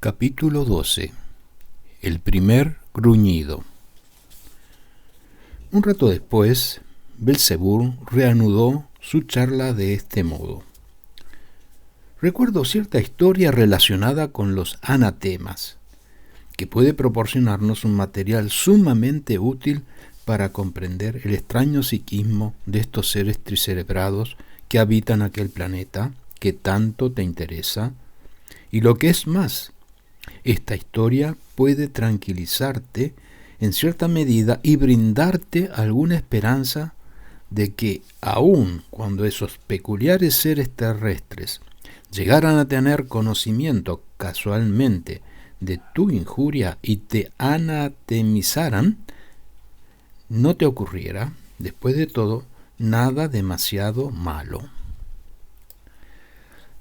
Capítulo 12. El primer gruñido. Un rato después, Belcebú reanudó su charla de este modo. Recuerdo cierta historia relacionada con los anatemas, que puede proporcionarnos un material sumamente útil para comprender el extraño psiquismo de estos seres tricerebrados que habitan aquel planeta que tanto te interesa, y lo que es más, esta historia puede tranquilizarte en cierta medida y brindarte alguna esperanza de que aun cuando esos peculiares seres terrestres llegaran a tener conocimiento casualmente de tu injuria y te anatemizaran, no te ocurriera, después de todo, nada demasiado malo.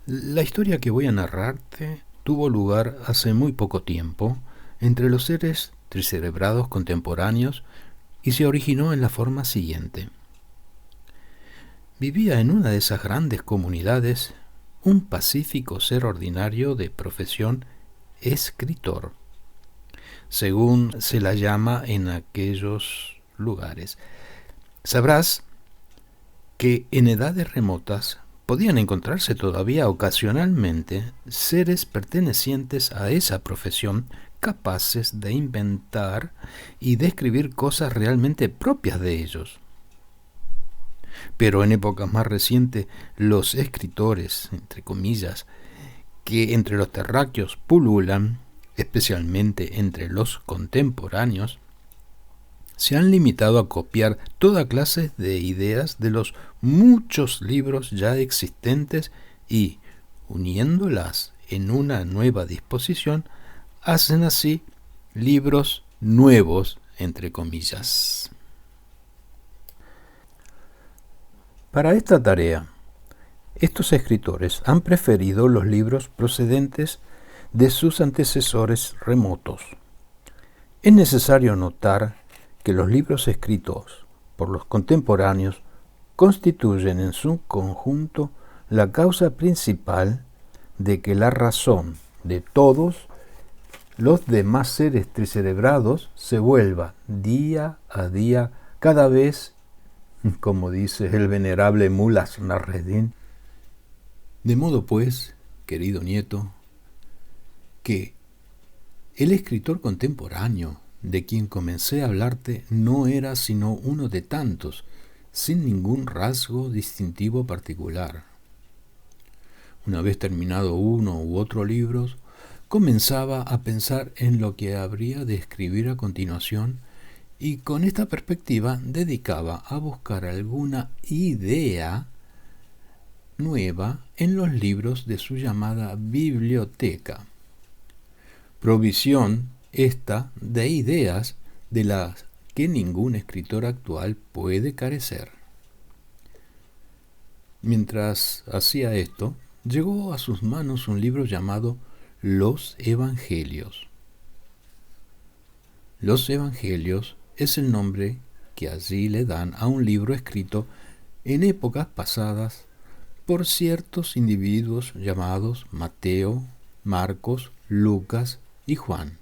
La historia que voy a narrarte tuvo lugar hace muy poco tiempo entre los seres tricerebrados contemporáneos y se originó en la forma siguiente. Vivía en una de esas grandes comunidades un pacífico ser ordinario de profesión escritor, según se la llama en aquellos lugares. Sabrás que en edades remotas podían encontrarse todavía ocasionalmente seres pertenecientes a esa profesión capaces de inventar y de escribir cosas realmente propias de ellos. Pero en épocas más recientes, los escritores, entre comillas, que entre los terráqueos pululan, especialmente entre los contemporáneos, se han limitado a copiar toda clase de ideas de los muchos libros ya existentes y, uniéndolas en una nueva disposición, hacen así libros nuevos, entre comillas. Para esta tarea, estos escritores han preferido los libros procedentes de sus antecesores remotos. Es necesario notar que los libros escritos por los contemporáneos constituyen en su conjunto la causa principal de que la razón de todos los demás seres tricerebrados se vuelva día a día cada vez, como dice el venerable Mulas Nasreddin. De modo pues, querido nieto, que el escritor contemporáneo de quien comencé a hablarte no era sino uno de tantos, sin ningún rasgo distintivo particular. Una vez terminado uno u otro libro, comenzaba a pensar en lo que habría de escribir a continuación y con esta perspectiva dedicaba a buscar alguna idea nueva en los libros de su llamada biblioteca. Provisión esta de ideas de las que ningún escritor actual puede carecer. Mientras hacía esto, llegó a sus manos un libro llamado Los Evangelios. Los Evangelios es el nombre que allí le dan a un libro escrito en épocas pasadas por ciertos individuos llamados Mateo, Marcos, Lucas y Juan,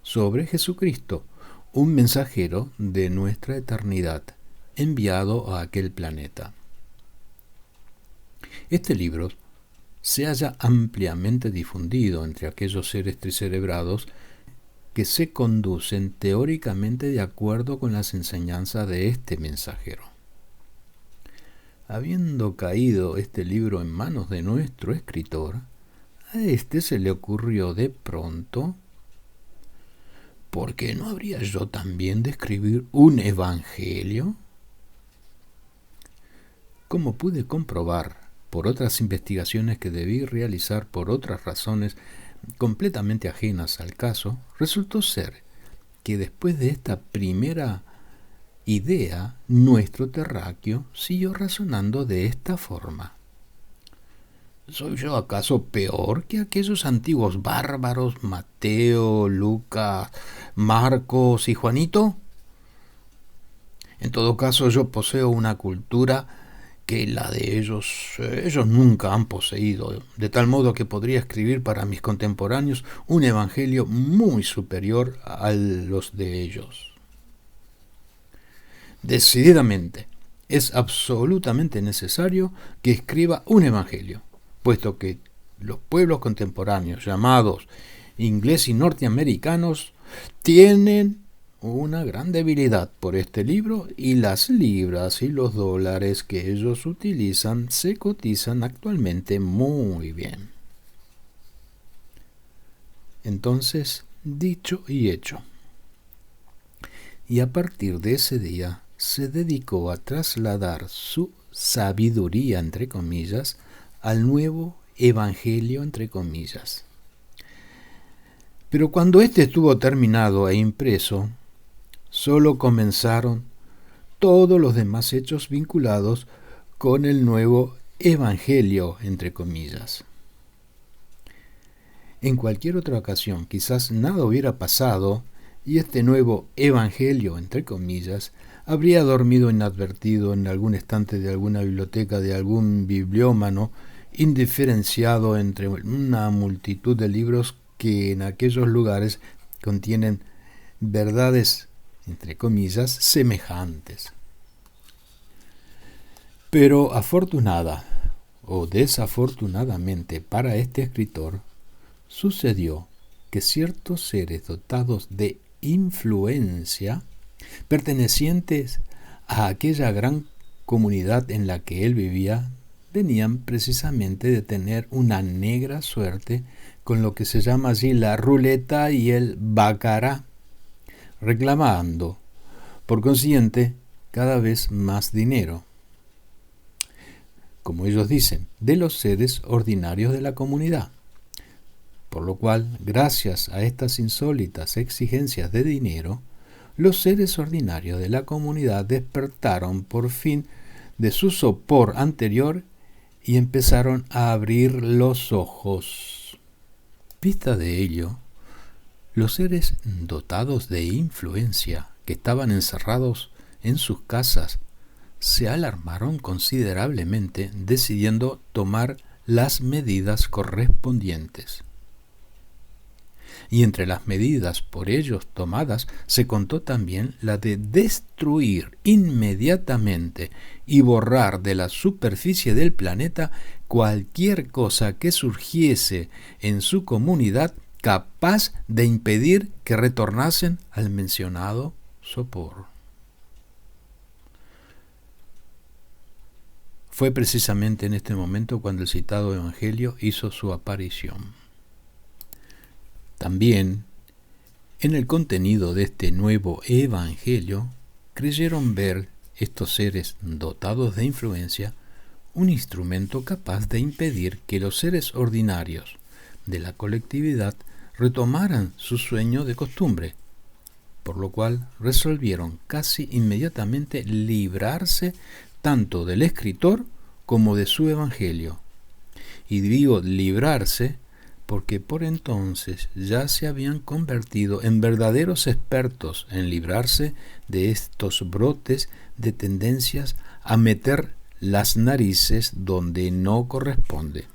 sobre Jesucristo, un mensajero de nuestra eternidad, enviado a aquel planeta. Este libro se halla ampliamente difundido entre aquellos seres tricerebrados que se conducen teóricamente de acuerdo con las enseñanzas de este mensajero. Habiendo caído este libro en manos de nuestro escritor, a este se le ocurrió de pronto: ¿por qué no habría yo también de escribir un evangelio? Como pude comprobar por otras investigaciones que debí realizar por otras razones completamente ajenas al caso, resultó ser que después de esta primera idea, nuestro terráqueo siguió razonando de esta forma: ¿soy yo acaso peor que aquellos antiguos bárbaros Mateo, Lucas, Marcos y Juanito? En todo caso, yo poseo una cultura que la de ellos. Ellos nunca han poseído, de tal modo que podría escribir para mis contemporáneos un evangelio muy superior a los de ellos. Decididamente, es absolutamente necesario que escriba un evangelio, puesto que los pueblos contemporáneos llamados inglés y norteamericanos tienen una gran debilidad por este libro, y las libras y los dólares que ellos utilizan se cotizan actualmente muy bien. Entonces, dicho y hecho. Y a partir de ese día se dedicó a trasladar su sabiduría, entre comillas, al nuevo evangelio, entre comillas. Pero cuando este estuvo terminado e impreso, solo comenzaron todos los demás hechos vinculados con el nuevo evangelio, entre comillas. En cualquier otra ocasión quizás nada hubiera pasado y este nuevo evangelio, entre comillas, habría dormido inadvertido en algún estante de alguna biblioteca de algún bibliómano, indiferenciado entre una multitud de libros que en aquellos lugares contienen verdades, entre comillas, semejantes. Pero afortunada o desafortunadamente para este escritor, sucedió que ciertos seres dotados de influencia, pertenecientes a aquella gran comunidad en la que él vivía, venían precisamente de tener una negra suerte con lo que se llama allí la ruleta y el baccarat, reclamando, por consiguiente, cada vez más dinero, como ellos dicen, de los seres ordinarios de la comunidad. Por lo cual, gracias a estas insólitas exigencias de dinero, los seres ordinarios de la comunidad despertaron por fin de su sopor anterior y empezaron a abrir los ojos. Vista de ello, los seres dotados de influencia que estaban encerrados en sus casas se alarmaron considerablemente, decidiendo tomar las medidas correspondientes. Y entre las medidas por ellos tomadas se contó también la de destruir inmediatamente y borrar de la superficie del planeta cualquier cosa que surgiese en su comunidad capaz de impedir que retornasen al mencionado sopor. Fue precisamente en este momento cuando el citado evangelio hizo su aparición. También, en el contenido de este nuevo evangelio, creyeron ver estos seres dotados de influencia un instrumento capaz de impedir que los seres ordinarios de la colectividad retomaran su sueño de costumbre, por lo cual resolvieron casi inmediatamente librarse tanto del escritor como de su evangelio. Y digo librarse porque por entonces ya se habían convertido en verdaderos expertos en librarse de estos brotes de tendencias a meter las narices donde no corresponde.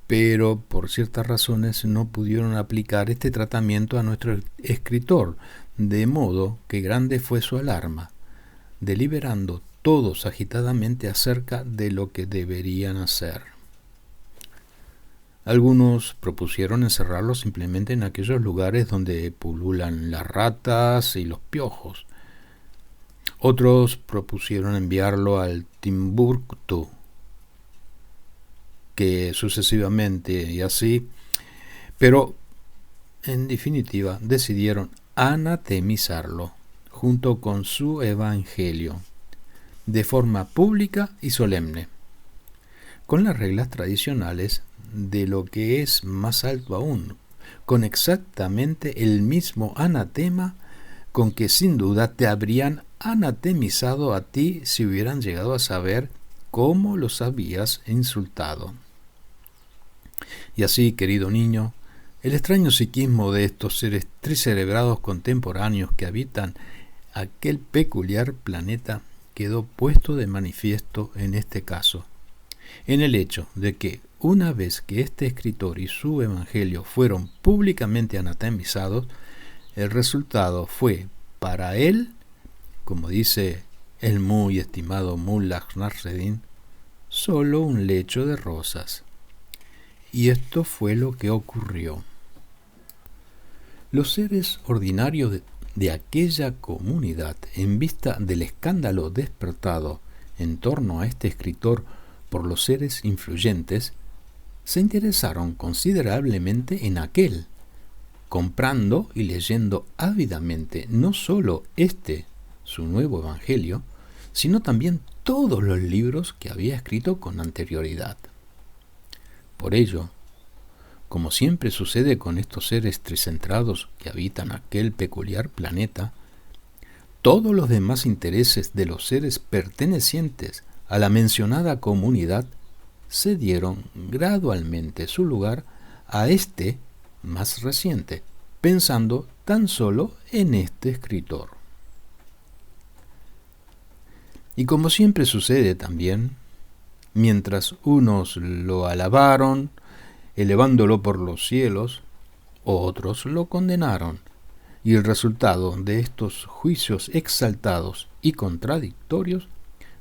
Pero por ciertas razones no pudieron aplicar este tratamiento a nuestro escritor, de modo que grande fue su alarma, deliberando todos agitadamente acerca de lo que deberían hacer. Algunos propusieron encerrarlo simplemente en aquellos lugares donde pululan las ratas y los piojos. Otros propusieron enviarlo al Timbuktu, que sucesivamente y así, pero en definitiva decidieron anatemizarlo junto con su evangelio, de forma pública y solemne, con las reglas tradicionales de lo que es más alto aún, con exactamente el mismo anatema con que sin duda te habrían anatemizado a ti si hubieran llegado a saber cómo los habías insultado. Y así, querido niño, el extraño psiquismo de estos seres tricerebrados contemporáneos que habitan aquel peculiar planeta quedó puesto de manifiesto en este caso, en el hecho de que una vez que este escritor y su evangelio fueron públicamente anatemizados, el resultado fue para él, como dice el muy estimado Mullah Nasreddin, solo un lecho de rosas. Y esto fue lo que ocurrió. Los seres ordinarios de aquella comunidad, en vista del escándalo despertado en torno a este escritor por los seres influyentes, se interesaron considerablemente en aquel, comprando y leyendo ávidamente no solo su nuevo evangelio, sino también todos los libros que había escrito con anterioridad. Por ello, como siempre sucede con estos seres tricentrados que habitan aquel peculiar planeta, todos los demás intereses de los seres pertenecientes a la mencionada comunidad cedieron gradualmente su lugar a este más reciente, pensando tan solo en este escritor. Y como siempre sucede también, mientras unos lo alabaron, elevándolo por los cielos, otros lo condenaron, y el resultado de estos juicios exaltados y contradictorios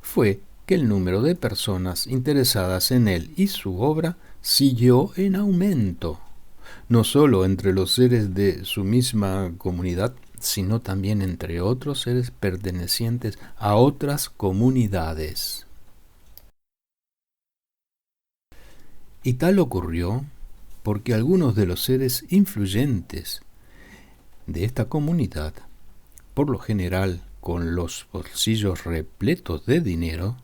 fue que el número de personas interesadas en él y su obra siguió en aumento, no solo entre los seres de su misma comunidad, sino también entre otros seres pertenecientes a otras comunidades. Y tal ocurrió porque algunos de los seres influyentes de esta comunidad, por lo general con los bolsillos repletos de dinero,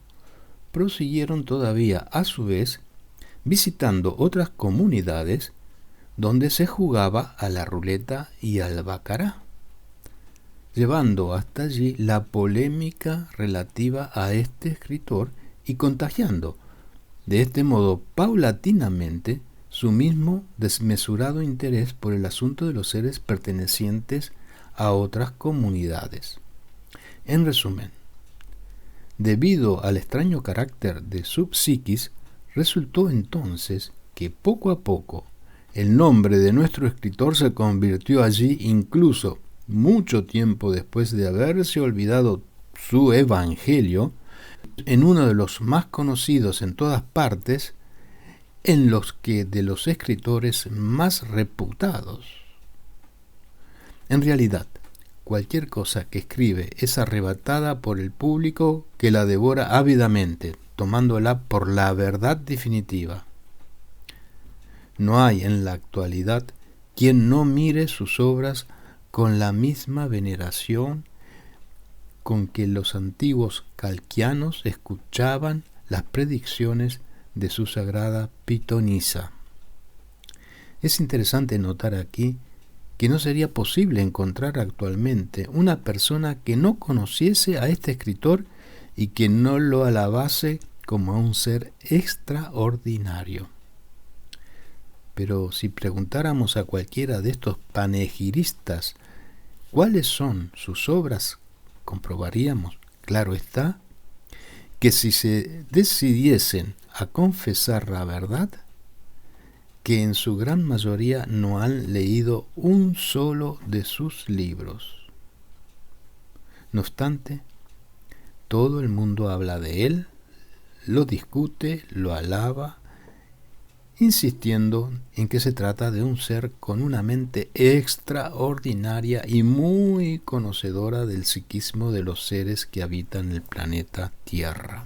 prosiguieron todavía a su vez visitando otras comunidades donde se jugaba a la ruleta y al baccará, llevando hasta allí la polémica relativa a este escritor y contagiando de este modo paulatinamente su mismo desmesurado interés por el asunto de los seres pertenecientes a otras comunidades. En resumen, debido al extraño carácter de su psiquis, resultó entonces que poco a poco el nombre de nuestro escritor se convirtió allí, incluso mucho tiempo después de haberse olvidado su evangelio, en uno de los más conocidos en todas partes, en los que de los escritores más reputados. En realidad, cualquier cosa que escribe es arrebatada por el público que la devora ávidamente, tomándola por la verdad definitiva. No hay en la actualidad quien no mire sus obras con la misma veneración con que los antiguos calquianos escuchaban las predicciones de su sagrada pitonisa. Es interesante notar aquí que no sería posible encontrar actualmente una persona que no conociese a este escritor y que no lo alabase como a un ser extraordinario. Pero si preguntáramos a cualquiera de estos panegiristas cuáles son sus obras, comprobaríamos, claro está, que si se decidiesen a confesar la verdad, que en su gran mayoría no han leído un solo de sus libros. No obstante, todo el mundo habla de él, lo discute, lo alaba, insistiendo en que se trata de un ser con una mente extraordinaria y muy conocedora del psiquismo de los seres que habitan el planeta Tierra.